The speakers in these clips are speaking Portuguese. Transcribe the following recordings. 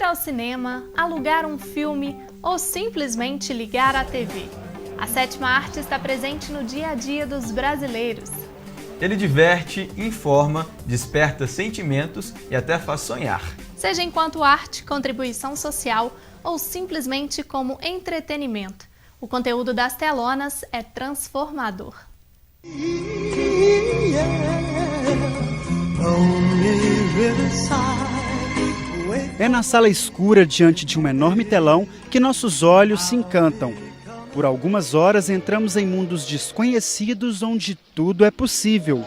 ao cinema, alugar um filme ou simplesmente ligar a TV. A sétima arte está presente no dia a dia dos brasileiros. Ele diverte, informa, desperta sentimentos e até faz sonhar. Seja enquanto arte, contribuição social ou simplesmente como entretenimento, o conteúdo das telonas é transformador. É na sala escura, diante de um enorme telão, que nossos olhos se encantam. Por algumas horas entramos em mundos desconhecidos onde tudo é possível.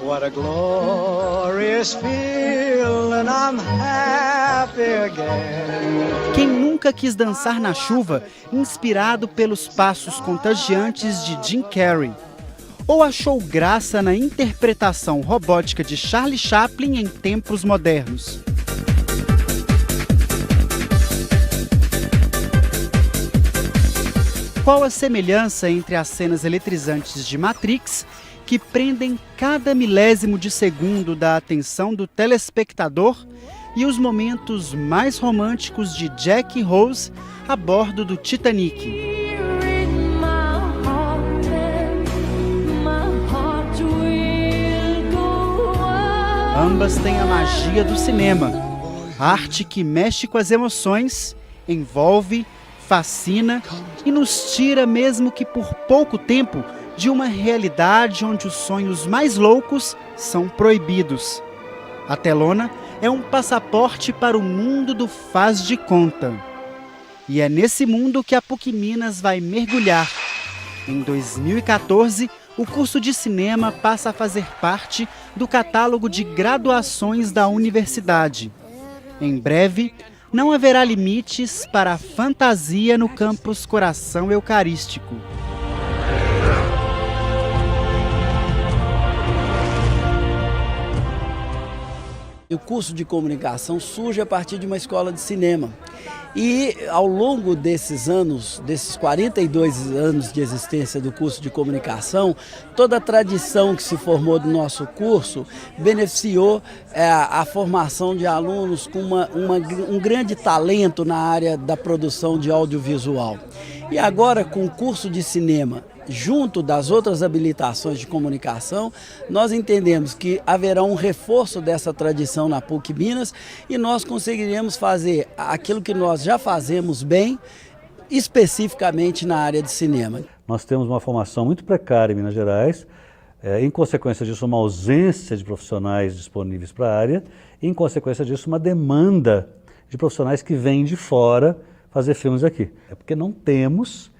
What a glorious feeling, I'm happy again. Quem nunca quis dançar na chuva, inspirado pelos passos contagiantes de Jim Carrey? Ou achou graça na interpretação robótica de Charlie Chaplin em tempos modernos? Qual a semelhança entre as cenas eletrizantes de Matrix, que prendem cada milésimo de segundo da atenção do telespectador, e os momentos mais românticos de Jack e Rose a bordo do Titanic? Ambas têm a magia do cinema, arte que mexe com as emoções, envolve, fascina e nos tira, mesmo que por pouco tempo, de uma realidade onde os sonhos mais loucos são proibidos. A telona é um passaporte para o mundo do faz de conta. E é nesse mundo que a PUC Minas vai mergulhar. Em 2014, o curso de cinema passa a fazer parte do catálogo de graduações da universidade. Em breve, não haverá limites para a fantasia no campus Coração Eucarístico. O curso de comunicação surge a partir de uma escola de cinema. E ao longo desses anos, desses 42 anos de existência do curso de comunicação, toda a tradição que se formou do nosso curso beneficiou a formação de alunos com um grande talento na área da produção de audiovisual. E agora, com o curso de cinema, junto das outras habilitações de comunicação, nós entendemos que haverá um reforço dessa tradição na PUC Minas e nós conseguiremos fazer aquilo que nós já fazemos bem, especificamente na área de cinema. Nós temos uma formação muito precária em Minas Gerais, em consequência disso uma ausência de profissionais disponíveis para a área, e em consequência disso uma demanda de profissionais que vêm de fora fazer filmes aqui. É porque não temos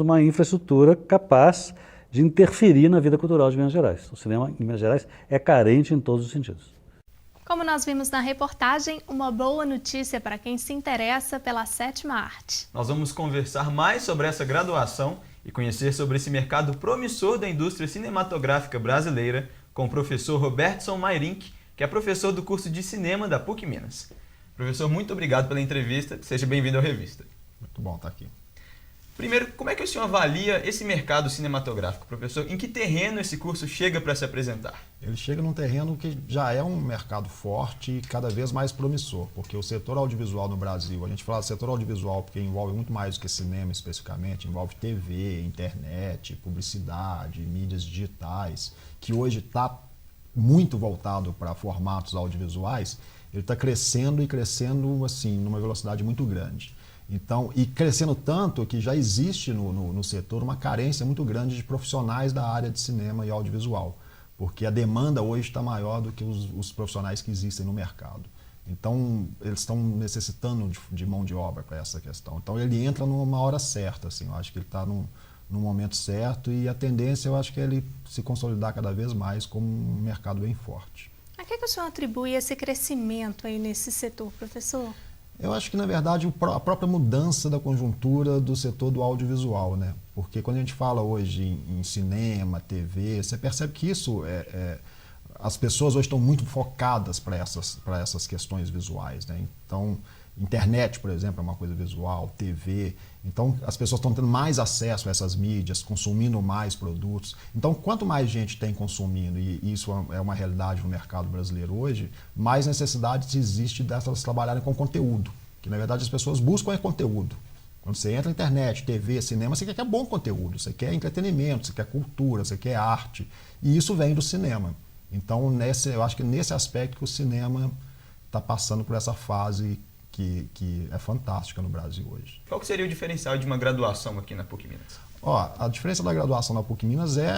uma infraestrutura capaz de interferir na vida cultural de Minas Gerais. O cinema em Minas Gerais é carente em todos os sentidos. Como nós vimos na reportagem, uma boa notícia para quem se interessa pela sétima arte. Nós vamos conversar mais sobre essa graduação e conhecer sobre esse mercado promissor da indústria cinematográfica brasileira com o professor Robertson Mayrink, que é professor do curso de cinema da PUC Minas. Professor, muito obrigado pela entrevista. Seja bem-vindo à revista. Muito bom estar aqui. Primeiro, como é que o senhor avalia esse mercado cinematográfico, professor? Em que terreno esse curso chega para se apresentar? Ele chega num terreno que já é um mercado forte e cada vez mais promissor, porque o setor audiovisual no Brasil, a gente fala setor audiovisual porque envolve muito mais do que cinema especificamente, envolve TV, internet, publicidade, mídias digitais, que hoje está muito voltado para formatos audiovisuais. Ele está crescendo e crescendo assim, numa velocidade muito grande. Então, e crescendo tanto que já existe no setor uma carência muito grande de profissionais da área de cinema e audiovisual, porque a demanda hoje está maior do que os profissionais que existem no mercado. Então, eles estão necessitando de mão de obra para essa questão. Então, ele entra numa hora certa, assim, eu acho que ele está num momento certo e a tendência, eu acho que é ele se consolidar cada vez mais como um mercado bem forte. A que o senhor atribui esse crescimento aí nesse setor, professor? Eu acho que, na verdade, a própria mudança da conjuntura do setor do audiovisual, né? Porque quando a gente fala hoje em cinema, TV, você percebe que isso as pessoas hoje estão muito focadas para essas questões visuais, né? Então, Internet, por exemplo, é uma coisa visual, TV. Então, as pessoas estão tendo mais acesso a essas mídias, consumindo mais produtos. Então, quanto mais gente tem consumindo, e isso é uma realidade no mercado brasileiro hoje, mais necessidade existe delas trabalharem com conteúdo. Que, na verdade, as pessoas buscam conteúdo. Quando você entra na internet, TV, cinema, você quer bom conteúdo, você quer entretenimento, você quer cultura, você quer arte. E isso vem do cinema. Então, eu acho que nesse aspecto que o cinema está passando por essa fase que é fantástica no Brasil hoje. Qual que seria o diferencial de uma graduação aqui na PUC Minas? A diferença da graduação na PUC Minas é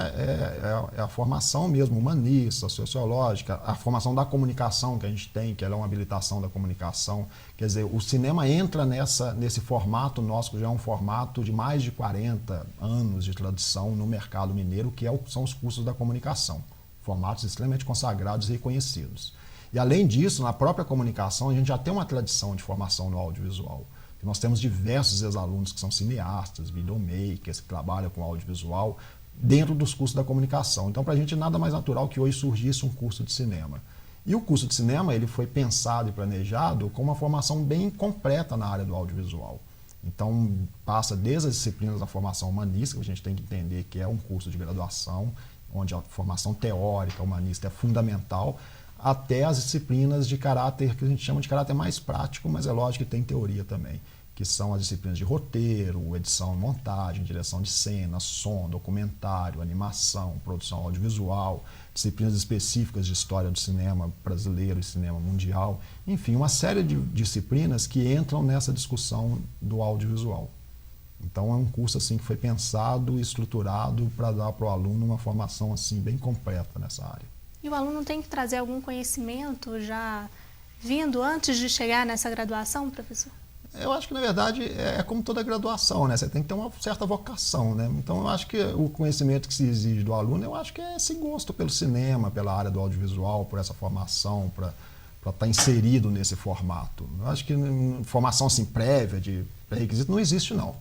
a formação mesmo humanista, sociológica, a formação da comunicação que a gente tem, que ela é uma habilitação da comunicação. Quer dizer, o cinema entra nesse formato nosso, que já é um formato de mais de 40 anos de tradição no mercado mineiro, que são os cursos da comunicação, formatos extremamente consagrados e reconhecidos. E além disso, na própria comunicação, a gente já tem uma tradição de formação no audiovisual. Nós temos diversos ex-alunos que são cineastas, videomakers, que trabalham com audiovisual dentro dos cursos da comunicação. Então, para a gente, nada mais natural que hoje surgisse um curso de cinema. E o curso de cinema ele foi pensado e planejado com uma formação bem completa na área do audiovisual. Então, passa desde as disciplinas da formação humanística, que a gente tem que entender que é um curso de graduação, onde a formação teórica humanista é fundamental, até as disciplinas de caráter, que a gente chama de caráter mais prático, mas é lógico que tem teoria também, que são as disciplinas de roteiro, edição e montagem, direção de cena, som, documentário, animação, produção audiovisual, disciplinas específicas de história do cinema brasileiro e cinema mundial, enfim, uma série de disciplinas que entram nessa discussão do audiovisual. Então é um curso assim que foi pensado e estruturado para dar para o aluno uma formação assim bem completa nessa área. E o aluno tem que trazer algum conhecimento já vindo antes de chegar nessa graduação, professor? Eu acho que, na verdade, é como toda graduação, né? Você tem que ter uma certa vocação, né? Então, eu acho que o conhecimento que se exige do aluno, eu acho que é esse gosto pelo cinema, pela área do audiovisual, por essa formação, para estar inserido nesse formato. Eu acho que formação assim, prévia, de pré-requisito, não existe, não.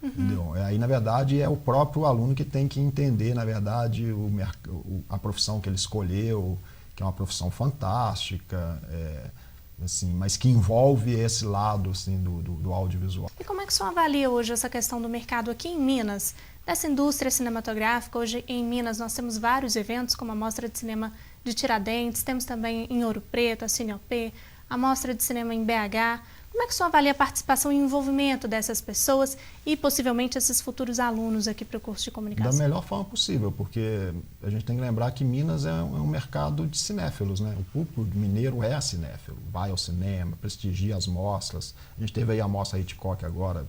Entendeu? Aí, na verdade, é o próprio aluno que tem que entender, na verdade, a profissão que ele escolheu, que é uma profissão fantástica, assim, mas que envolve esse lado assim, do audiovisual. E como é que o senhor avalia hoje essa questão do mercado aqui em Minas, dessa indústria cinematográfica? Hoje em Minas nós temos vários eventos, como a Mostra de Cinema de Tiradentes, temos também em Ouro Preto, a Cineop, a Mostra de Cinema em BH. Como é que o senhor avalia a participação e envolvimento dessas pessoas e possivelmente esses futuros alunos aqui para o curso de comunicação? Da melhor forma possível, porque a gente tem que lembrar que Minas é um mercado de cinéfilos, né? O público mineiro é cinéfilo, vai ao cinema, prestigia as mostras. A gente teve aí a mostra Hitchcock agora,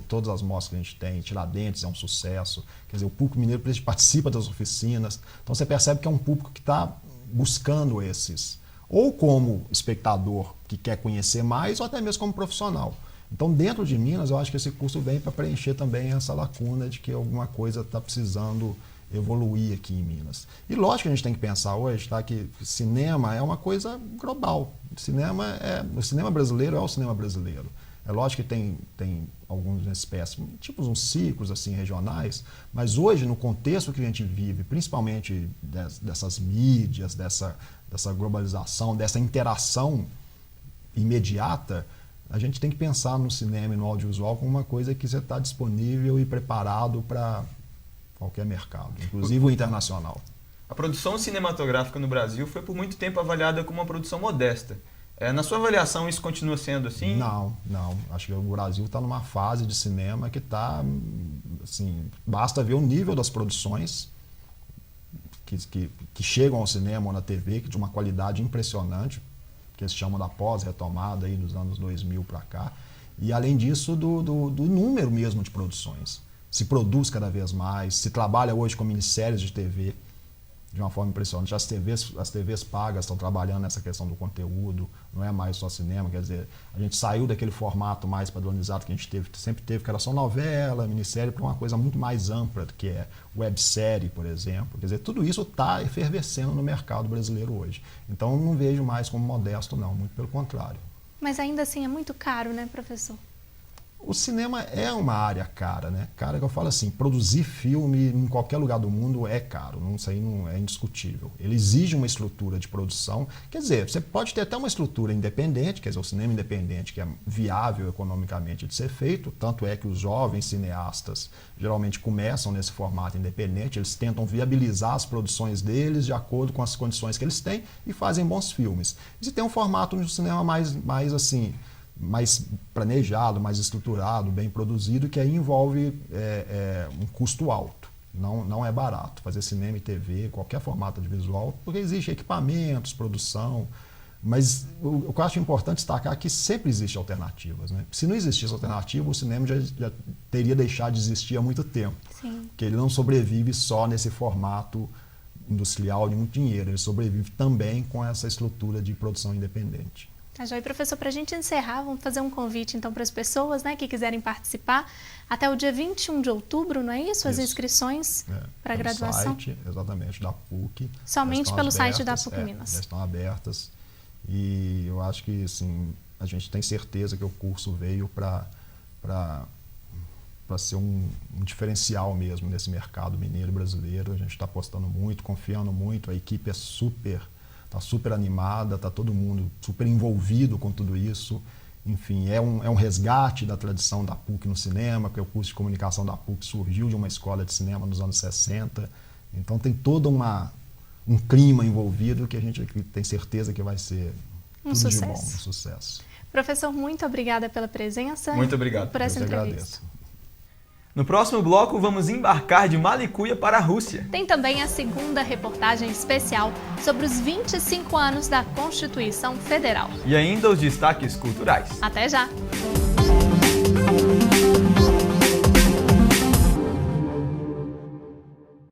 todas as mostras que a gente tem, Tiradentes é um sucesso. Quer dizer, o público mineiro participa das oficinas, então você percebe que é um público que está buscando esses, ou como espectador que quer conhecer mais, ou até mesmo como profissional. Então, dentro de Minas, eu acho que esse curso vem para preencher também essa lacuna de que alguma coisa está precisando evoluir aqui em Minas. E lógico que a gente tem que pensar hoje, tá, que cinema é uma coisa global. O cinema brasileiro é o cinema brasileiro. É lógico que tem algumas espécies, tipos uns ciclos assim, regionais, mas hoje, no contexto que a gente vive, principalmente dessas mídias, dessa globalização, dessa interação imediata, a gente tem que pensar no cinema e no audiovisual como uma coisa que você está disponível e preparado para qualquer mercado, inclusive o internacional. A produção cinematográfica no Brasil foi por muito tempo avaliada como uma produção modesta. Na sua avaliação, isso continua sendo assim? Não. Acho que o Brasil está numa fase de cinema que está, assim, basta ver o nível das produções que chegam ao cinema ou na TV, que de uma qualidade impressionante, que eles chamam da pós-retomada aí dos anos 2000 para cá. E, além disso, do número mesmo de produções. Se produz cada vez mais, se trabalha hoje com minisséries de TV, de uma forma impressionante. As TVs pagas estão trabalhando nessa questão do conteúdo, não é mais só cinema, quer dizer, a gente saiu daquele formato mais padronizado que a gente sempre teve, que era só novela, minissérie, para uma coisa muito mais ampla, que é websérie, por exemplo. Quer dizer, tudo isso está efervescendo no mercado brasileiro hoje. Então, não vejo mais como modesto, não, muito pelo contrário. Mas ainda assim é muito caro, né, professor? O cinema é uma área cara, né? Cara, que eu falo assim, produzir filme em qualquer lugar do mundo é caro, isso aí não é indiscutível. Ele exige uma estrutura de produção, quer dizer, você pode ter até uma estrutura independente, quer dizer, o cinema independente que é viável economicamente de ser feito, tanto é que os jovens cineastas geralmente começam nesse formato independente, eles tentam viabilizar as produções deles de acordo com as condições que eles têm e fazem bons filmes. E se tem um formato de cinema mais assim, mais planejado, mais estruturado, bem produzido, que aí envolve um custo alto. Não é barato fazer cinema e TV, qualquer formato de visual, porque existe equipamentos, produção, mas o que eu acho importante destacar é que sempre existem alternativas, né? Se não existisse alternativa, o cinema já teria deixado de existir há muito tempo. Sim. Porque ele não sobrevive só nesse formato industrial de muito dinheiro, ele sobrevive também com essa estrutura de produção independente. Tá joia, professor, para a gente encerrar, vamos fazer um convite então para as pessoas, né, que quiserem participar até o dia 21 de outubro, não é isso? As inscrições para a graduação? Site, exatamente, da PUC. Somente pelo site da PUC Minas. Já estão abertas e eu acho que assim, a gente tem certeza que o curso veio para ser um diferencial mesmo nesse mercado mineiro brasileiro. A gente está apostando muito, confiando muito, a equipe está super animada, está todo mundo super envolvido com tudo isso. Enfim, é um resgate da tradição da PUC no cinema, porque o curso de comunicação da PUC surgiu de uma escola de cinema nos anos 60. Então tem todo um clima envolvido que a gente tem certeza que vai ser tudo de bom, um sucesso. Professor, muito obrigada pela presença. Muito obrigado. Por essa entrevista. Agradeço. No próximo bloco, vamos embarcar de Malicuia para a Rússia. Tem também a segunda reportagem especial sobre os 25 anos da Constituição Federal. E ainda os destaques culturais. Até já!